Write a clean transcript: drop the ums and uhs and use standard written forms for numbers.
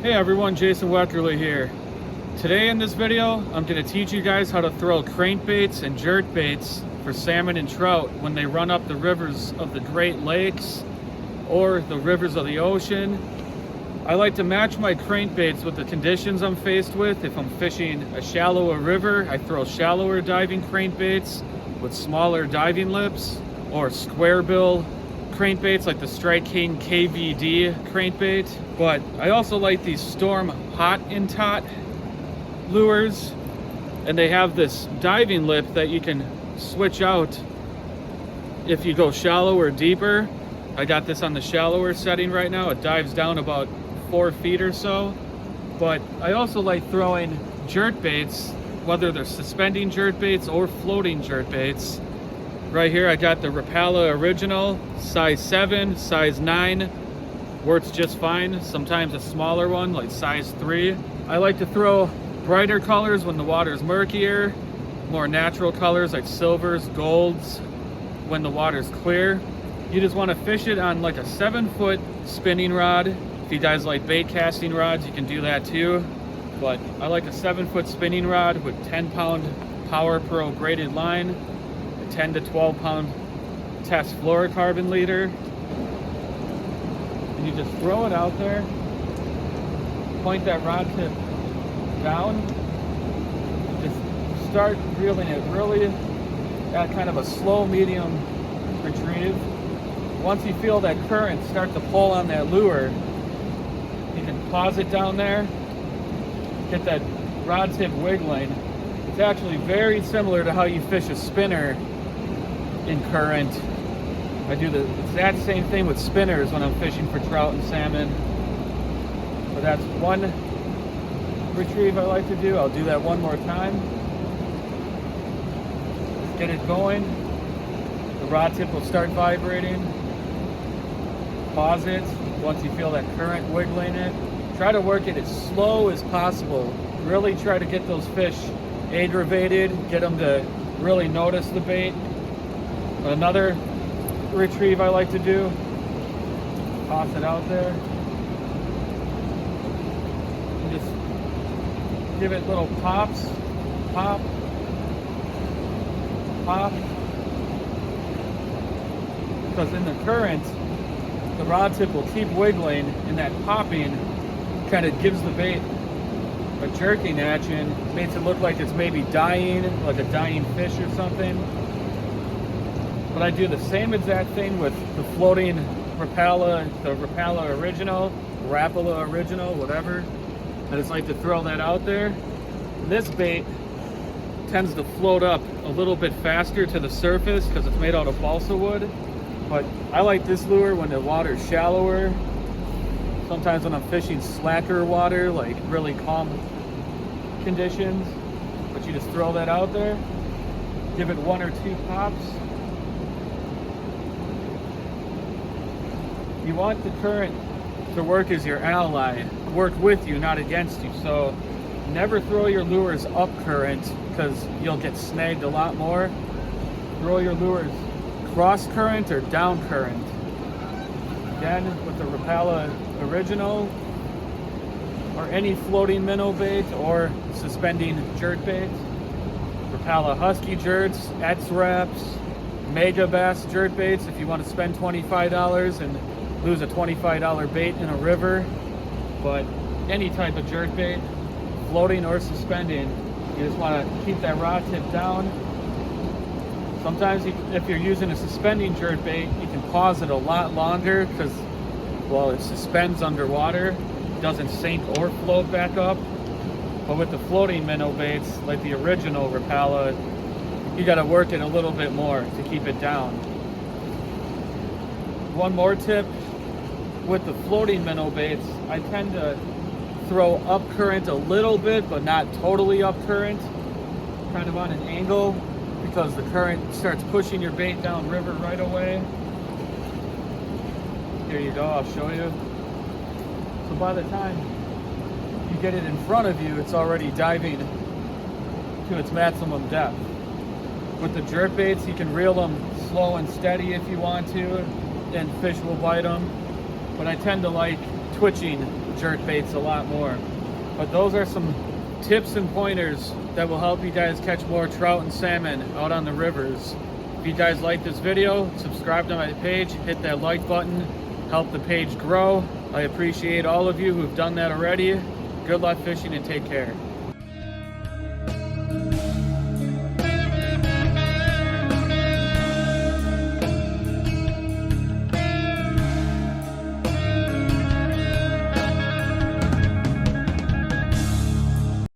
Hey everyone, Jason Weckerle here. Today in this video, I'm going to teach you guys how to throw crankbaits and jerkbaits for salmon and trout when they run up the rivers of the Great Lakes or the rivers of the ocean. I like to match my crankbaits with the conditions I'm faced with. If I'm fishing a shallower river, I throw shallower diving crankbaits with smaller diving lips, or square bill crankbaits like the Strike King KVD crankbait. But I also like these Storm Hot and Tot lures, and they have this diving lip that you can switch out if you go shallow or deeper. I got this on the shallower setting right now. It dives down about 4 feet or so. But I also like throwing jerkbaits, whether they're suspending jerkbaits or floating jerkbaits. Right here I got the Weckerle Original, size 7, size 9, works just fine. Sometimes a smaller one, like size 3. I like to throw brighter colors when the water's murkier, more natural colors like silvers, golds when the water's clear. You just want to fish it on like a 7-foot spinning rod. If you guys like bait casting rods, you can do that too. But I like a 7-foot spinning rod with 10-pound Power Pro braided line, a 10 to 12-pound test fluorocarbon leader. And you just throw it out there, point that rod tip down, just start reeling it really at kind of a slow medium retrieve. Once you feel that current start to pull on that lure, you can pause it down there, get that rod tip wiggling. It's actually very similar to how you fish a spinner in current. I do the exact same thing with spinners when I'm fishing for trout and salmon. But that's one retrieve I like to do. I'll do that one more time. Just get it going. The rod tip will start vibrating. Pause it once you feel that current wiggling it. Try to work it as slow as possible. Really try to get those fish aggravated, get them to really notice the bait. Another retrieve I like to do, toss it out there, and just give it little pops, pop, pop, because in the current, the rod tip will keep wiggling, and that popping kind of gives the bait a jerking action, makes it look like it's maybe dying, like a dying fish or something. But I do the same exact thing with the floating Weckerle, the Weckerle Original, Weckerle Original, whatever. I just like to throw that out there. This bait tends to float up a little bit faster to the surface because it's made out of balsa wood. But I like this lure when the water's shallower. Sometimes when I'm fishing slacker water, like really calm conditions. But you just throw that out there, give it 1 or 2 pops. You want the current to work as your ally, work with you, not against you. So never throw your lures up current because you'll get snagged a lot more. Throw your lures cross current or down current. Again, with the Weckerle Original or any floating minnow bait or suspending jerkbaits, Weckerle Husky jerks, X-Wraps, Mega Bass jerkbaits if you want to spend $25 and lose a $25 bait in a river. But any type of jerkbait, floating or suspending, you just want to keep that rod tip down. Sometimes if you're using a suspending jerkbait, you can pause it a lot longer because, well, it suspends underwater, it doesn't sink or float back up. But with the floating minnow baits, like the original Weckerle, you got to work it a little bit more to keep it down. One more tip, with the floating minnow baits, I tend to throw up current a little bit, but not totally up current, kind of on an angle, because the current starts pushing your bait down river right away. Here you go, I'll show you. So by the time you get it in front of you, it's already diving to its maximum depth. With the jerkbaits, you can reel them slow and steady if you want to, and fish will bite them. But I tend to like twitching jerk baits a lot more. But those are some tips and pointers that will help you guys catch more trout and salmon out on the rivers. If you guys like this video, subscribe to my page, hit that like button, help the page grow. I appreciate all of you who've done that already. Good luck fishing and take care.